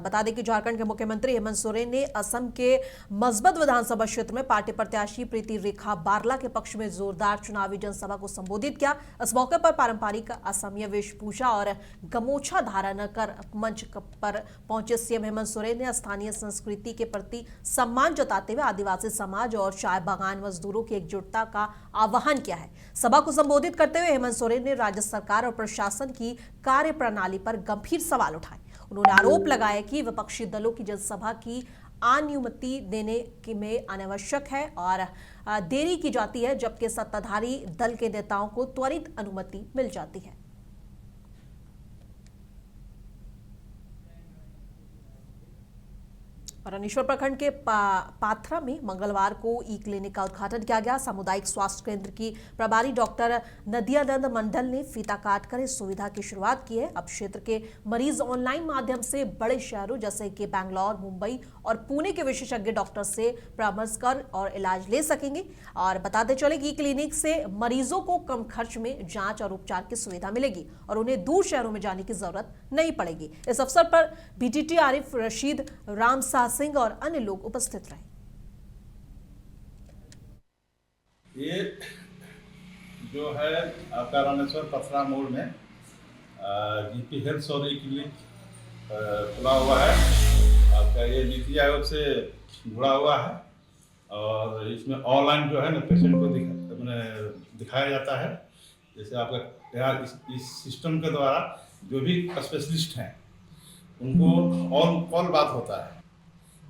बता दें कि झारखंड के मुख्यमंत्री हेमंत सोरेन ने असम के मस्बत विधानसभा क्षेत्र में पार्टी प्रत्याशी प्रीति रेखा बारला के पक्ष में जोरदार चुनावी जनसभा को संबोधित किया। इस मौके पर पारंपरिक असमिया वेशभूषा और गमोछा धारण कर मंच पर पहुंचे सीएम हेमंत सोरेन ने स्थानीय संस्कृति के प्रति सम्मान जताते हुए आदिवासी समाज और चाय बागान मजदूरों की एकजुटता का आह्वान किया है। सभा को संबोधित करते हुए हेमंत सोरेन ने राज्य सरकार और प्रशासन की कार्य प्रणाली पर गंभीर सवाल उठाए। उन्होंने आरोप लगाया कि विपक्षी दलों की जनसभा की अनुमति देने में अनावश्यक है और देरी की जाती है, जबकि सत्ताधारी दल के नेताओं को त्वरित अनुमति मिल जाती है। रानीश्वर प्रखंड के पाथरा में मंगलवार को ई क्लिनिक का उद्घाटन किया गया। सामुदायिक स्वास्थ्य केंद्र की प्रभारी डॉक्टर नदियानंद मंडल ने फीता काट कर इस सुविधा की शुरुआत की है। अब क्षेत्र के मरीज ऑनलाइन माध्यम से बड़े शहरों जैसे कि बैंगलोर, मुंबई और पुणे के विशेषज्ञ डॉक्टर से परामर्श कर और इलाज ले सकेंगे। और बताते चले कि ई क्लिनिक से मरीजों को कम खर्च में जांच और उपचार की सुविधा मिलेगी और उन्हें दूर शहरों में जाने की जरूरत नहीं पड़ेगी। इस अवसर पर बीटीटी आरिफ रशीद, राम सिंह और अन्य लोग उपस्थित रहे। ये जो है आपका रामेश्वर पथरा मोड़ में जीपी हेल्थ और ई क्लिनिक खुला हुआ है। आपका ये नीति आयोग से जुड़ा हुआ है और इसमें ऑनलाइन जो है ना पेशेंट को दिखाया जाता है। जैसे आपका यार इस सिस्टम के द्वारा जो भी स्पेशलिस्ट हैं उनको ऑन कॉल बात होता है।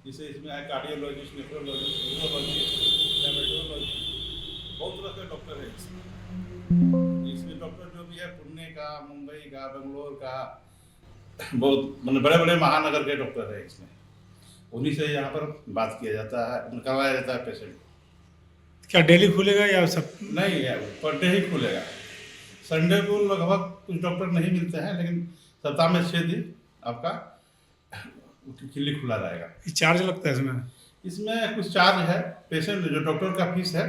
जैसे इसमें है कार्डियोलॉजिस्ट, नेफ्रोलॉजिस्ट, न्यूरोलॉजिस्ट, डायबिटोलॉजिस्ट, बहुत तरह के डॉक्टर हैं इसमें डॉक्टर जो भी है पुणे का, मुंबई का, बेंगलोर का, बहुत बड़े बड़े महानगर के डॉक्टर हैं इसमें। उन्हीं से यहाँ पर बात किया जाता है, करवाया जाता है पेशेंट। क्या डेली खुलेगा या सब? नहीं, पर डे ही खुलेगा। संडे को लगभग कुछ डॉक्टर नहीं मिलते हैं, लेकिन सप्ताह में 6 दिन आपका क्लिनिक खुला रहेगा। चार्ज लगता है इसमें? इसमें कुछ चार्ज है। पेशेंट जो डॉक्टर का फीस है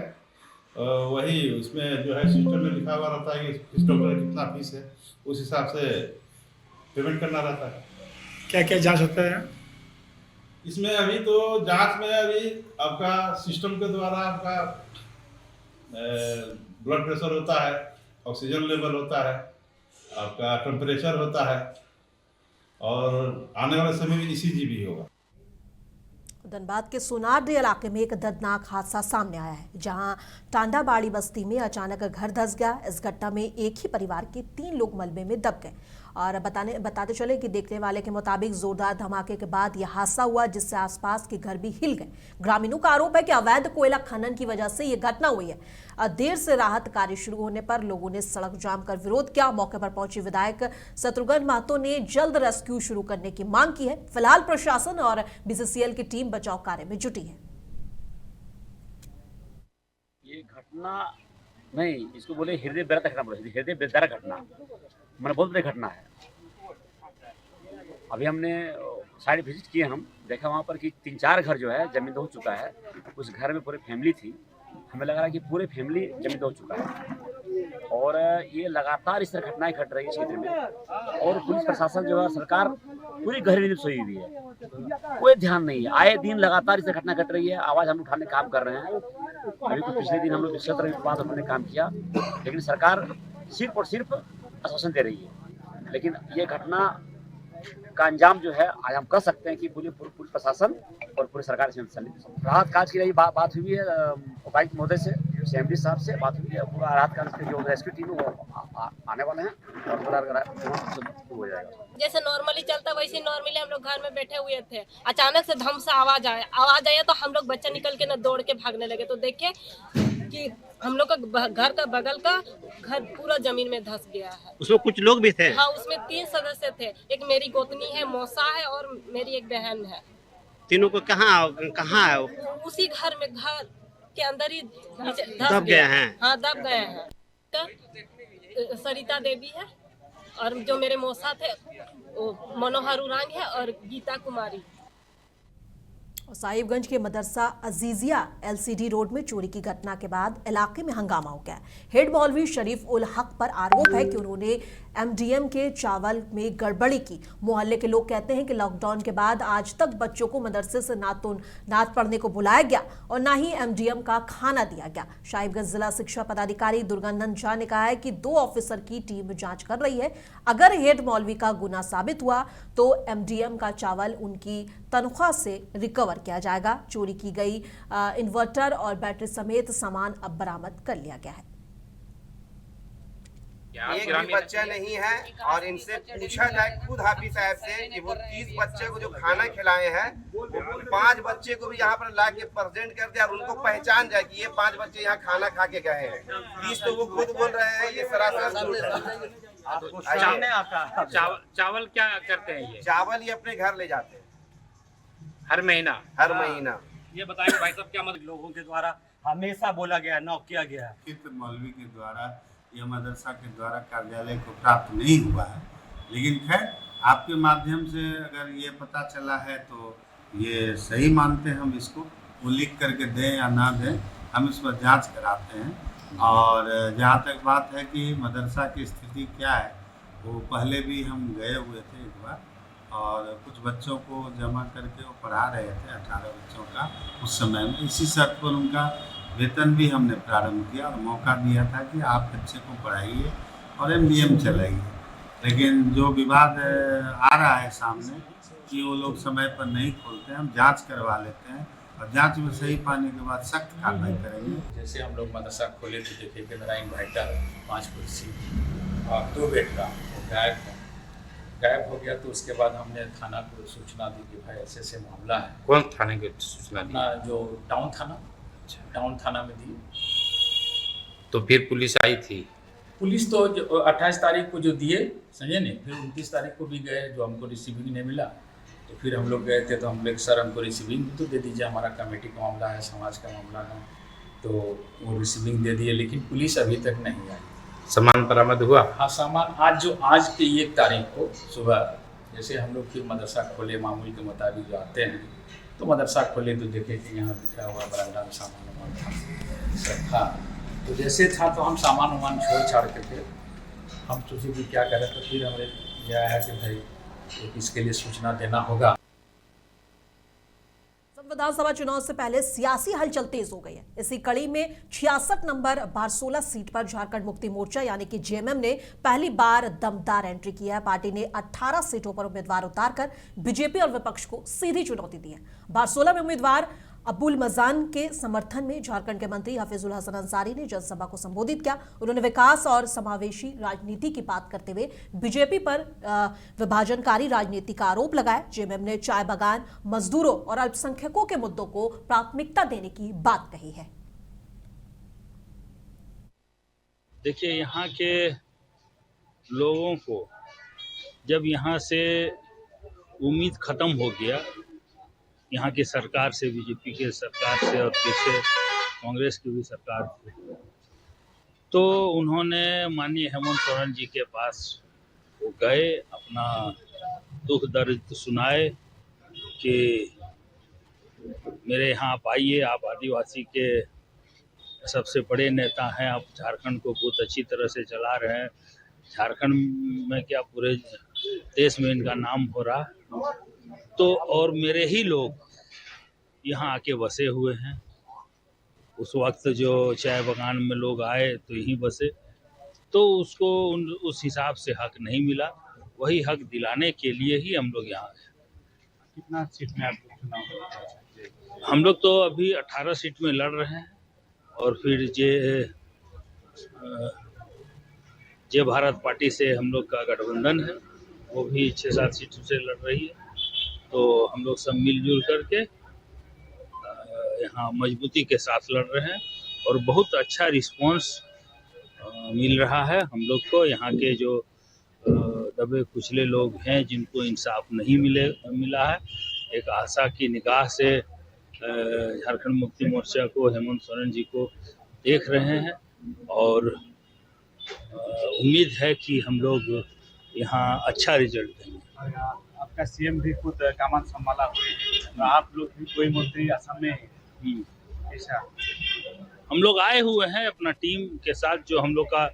वही उसमें जो है सिस्टम में लिखा हुआ रहता है कि इस डॉक्टर का कितना फीस है, उस हिसाब से पेमेंट करना रहता है। क्या क्या जांच होता है इसमें? अभी तो जांच में अभी आपका सिस्टम के द्वारा आपका ब्लड प्रेशर होता है, ऑक्सीजन लेवल होता है, आपका टेम्परेचर होता है और आने वाले समय में ईसीजी भी होगा। धनबाद के सोनारडी इलाके में एक दर्दनाक हादसा सामने आया है, जहां टांडाबाड़ी बस्ती में अचानक घर धंस गया। इस घटना में एक ही परिवार के 3 लोग मलबे में दब गए और बताते चले कि देखने वाले के मुताबिक जोरदार धमाके के बाद यह हादसा हुआ, जिससे आसपास के घर भी हिल गए। ग्रामीणों का आरोप है कि अवैध कोयला खनन की वजह से यह घटना हुई है। देर से राहत कार्य शुरू होने पर लोगों ने सड़क जाम कर विरोध किया। मौके पर पहुंचे विधायक शत्रुघ्न महतो ने जल्द रेस्क्यू शुरू करने की मांग की है। फिलहाल प्रशासन और बीसीसीएल की टीम बचाव कार्य में जुटी है। ये घटना नहीं, इसको बोले हृदय विदारक घटना, बोले हृदय विदारक घटना, मतलब बहुत बड़ी घटना है। अभी हमने साइड विजिट किए, हम देखा वहाँ पर कि 3-4 घर जो है जमीन हो चुका है। उस घर में पूरी फैमिली थी, हमें लग रहा है कि पूरी फैमिली जमीन हो चुका है और ये लगातार इस तरह घटनाएं घट रही है क्षेत्र में। और पुलिस प्रशासन जो है, सरकार पूरी गहरी नींद सोई हुई है, कोई ध्यान नहीं है। आए दिन लगातार इस तरह घटना घट रही है। आवाज हम उठाने काम कर रहे हैं। अभी तो पिछले दिन हम लोग क्षेत्र के बाद हमने काम किया, लेकिन सरकार सिर्फ और सिर्फ आश्वासन दे रही है। लेकिन ये घटना का अंजाम जो है आज हम कह सकते हैं कि पूरे पुलिस प्रशासन और पूरी सरकार से राहत कार्य की रही बात हुई है। उपायुक्त महोदय से, सीएमडी साहब से बात हुई है। पूरा राहत कार्य की जो रेस्क्यू टीम है वो आने वाले हैं और पूरा हो जाएगा। जैसे नॉर्मली चलता वैसे नॉर्मली हम लोग घर में बैठे हुए थे, अचानक से धम से आवाज आया तो हम लोग बच्चा निकल के ना दौड़ के भागने लगे। तो देखे कि हम लोग का घर का बगल का घर पूरा जमीन में धंस गया है। उसमें कुछ लोग भी थे? हाँ, उसमें 3 सदस्य थे। एक मेरी गोतनी है, मौसा है और मेरी एक बहन है। तीनों को कहाँ है? उसी घर में, घर के अंदर ही दब गए हैं। हाँ, दब गए हैं। सरिता देवी है और जो मेरे मौसा थे वो मनोहर उरांग है और गीता कुमारी। साहिबगंज के मदरसा अजीजिया एलसीडी रोड में चोरी की घटना के बाद इलाके में हंगामा हो गया। हेड मौलवी शरीफ उल हक पर आरोप है कि उन्होंने एमडीएम के चावल में गड़बड़ी की। मोहल्ले के लोग कहते हैं कि लॉकडाउन के बाद आज तक बच्चों को मदरसे से ना तो नात पढ़ने को बुलाया गया और ना ही एमडीएम का खाना दिया गया। साहिबगंज जिला शिक्षा पदाधिकारी दुर्गानंद झा ने कहा है कि 2 ऑफिसर की टीम जांच कर रही है। अगर हेड मौलवी का गुना साबित हुआ तो एमडीएम का चावल उनकी तनख्वाह से रिकवर किया जाएगा। चोरी की गई इन्वर्टर और बैटरी समेत सामान अब बरामद कर लिया गया है। एक भी बच्चा नहीं है और इनसे पूछा जाए खुद हाफिज साहब से कि वो 30 बच्चे को जो खाना खिलाए हैं, 5 बच्चे को भी यहाँ पर ला के प्रेजेंट कर दिया और उनको पहचान जाए कि ये 5 बच्चे यहाँ खाना खा के गए हैं। 30 तो वो खुद बोल रहे हैं, ये सरासर झूठ है। सामने आता चावल क्या करते हैं ये? चावल ये अपने घर ले जाते हैं हर महीना। ये बताइए भाई साहब, क्या मतलब लोगों के द्वारा हमेशा बोला गया, नॉक किया गया है, मौलवी के द्वारा यह मदरसा के द्वारा कार्यालय को प्राप्त नहीं हुआ है, लेकिन खैर आपके माध्यम से अगर ये पता चला है तो ये सही मानते हैं। हम इसको वो लिख करके दें या ना दें, हम इस पर जांच कराते हैं। और जहाँ तक बात है कि मदरसा की स्थिति क्या है, वो पहले भी हम गए हुए थे एक बार और कुछ बच्चों को जमा करके वो पढ़ा रहे थे, 18 बच्चों का उस समय में। इसी शर्त पर उनका वेतन भी हमने प्रारंभ किया और मौका दिया था कि आप बच्चे को पढ़ाइए और एमडीएम चलाइए। लेकिन जो विवाद आ रहा है सामने कि वो लोग समय पर नहीं खोलते हैं, हम जांच करवा लेते हैं और जांच में सही पाने के बाद सख्त कार्रवाई करेंगे। जैसे हम लोग मदरसा खोले तो देखे कि मेरा इन्वर्टर 5 कुर्सी और 2 बेड का वो गायब हो गया। तो उसके बाद हमने थाना को सूचना दी कि भाई ऐसे ऐसे मामला है। कौन थाने की सूचना दी? अपना जो टाउन थाना, टाउन थाना में दी। तो फिर पुलिस आई थी? पुलिस तो 28 तारीख को जो दिए, समझे नहीं, फिर 29 तारीख को भी गए, जो हमको रिसीविंग नहीं मिला। तो फिर हम लोग गए थे तो हम लोग सर हमको रिसीविंग तो दे दीजिए, हमारा कमेटी का मामला है, समाज का मामला है। तो वो रिसीविंग दे दिए, लेकिन पुलिस अभी तक नहीं आई। सामान बरामद हुआ? हाँ, सामान आज के 1 तारीख को सुबह जैसे हम लोग फिर मदरसा खोले मामूल के मुताबिक जो आते हैं, तो मदरसा खोले तो देखे कि यहाँ बिखरा हुआ बरामदा में सामान था। तो जैसे था तो हम सामान वामान छोड़ छाड़ करके हम सोचे कि क्या करें। तो फिर हमें यह आया कि भाई इसके लिए सूचना देना होगा। विधानसभा चुनाव से पहले सियासी हलचल तेज हो गई है। इसी कड़ी में 66 नंबर बारसोला सीट पर झारखंड मुक्ति मोर्चा यानी कि जेएमएम ने पहली बार दमदार एंट्री किया है। पार्टी ने 18 सीटों पर उम्मीदवार उतारकर बीजेपी और विपक्ष को सीधी चुनौती दी है। बारसोला में उम्मीदवार अब्दुल मजान के समर्थन में झारखंड के मंत्री हफीजुल हसन अंसारी ने जनसभा को संबोधित किया। उन्होंने विकास और समावेशी राजनीति की बात करते हुए बीजेपी पर विभाजनकारी राजनीति का आरोप लगाया। जेएमएम ने चाय बागान, मजदूरों और अल्पसंख्यकों के मुद्दों को प्राथमिकता देने की बात कही है। देखिए, यहाँ के लोगों को जब यहाँ से उम्मीद खत्म हो गया, यहाँ की सरकार से, बीजेपी के सरकार से और पीछे कांग्रेस की भी सरकार थी, तो उन्होंने माननीय हेमंत सोरेन जी के पास वो गए, अपना दुख दर्द सुनाए कि मेरे यहाँ आप आइए, आप आदिवासी के सबसे बड़े नेता हैं, आप झारखंड को बहुत अच्छी तरह से चला रहे हैं, झारखंड में क्या पूरे देश में इनका नाम हो रहा। तो और मेरे ही लोग यहाँ आके बसे हुए हैं। उस वक्त जो चाय बागान में लोग आए तो यहीं बसे, तो उसको उस हिसाब से हक नहीं मिला। वही हक दिलाने के लिए ही हम लोग यहाँ आए। कितना सीट में आपको चुनाव? हम लोग तो अभी 18 सीट में लड़ रहे हैं और फिर जे भारत पार्टी से हम लोग का गठबंधन है, वो भी 6-7 सीटों से लड़ रही है। तो हम लोग सब मिलजुल करके यहाँ मजबूती के साथ लड़ रहे हैं और बहुत अच्छा रिस्पांस मिल रहा है हम लोग को। यहाँ के जो दबे कुचले लोग हैं, जिनको इंसाफ नहीं मिला है, एक आशा की निगाह से झारखंड मुक्ति मोर्चा को, हेमंत सोरेन जी को देख रहे हैं और उम्मीद है कि हम लोग यहाँ अच्छा रिजल्ट देंगे। आपका सीएम भी खुद कमान संभाला हुए हैं, तो आप लोग भी कोई मंत्री असम में ऐसा हम लोग आए हुए हैं अपना टीम के साथ, जो हम लोग का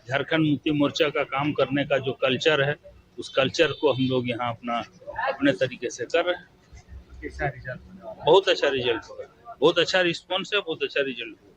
झारखंड मुक्ति मोर्चा का काम करने का जो कल्चर है, उस कल्चर को हम लोग यहाँ अपने तरीके से कर रहे हैं। कैसा रिजल्ट होने वाला है? बहुत अच्छा रिजल्ट होगा, बहुत अच्छा रिस्पॉन्स है, बहुत अच्छा रिजल्ट होगा।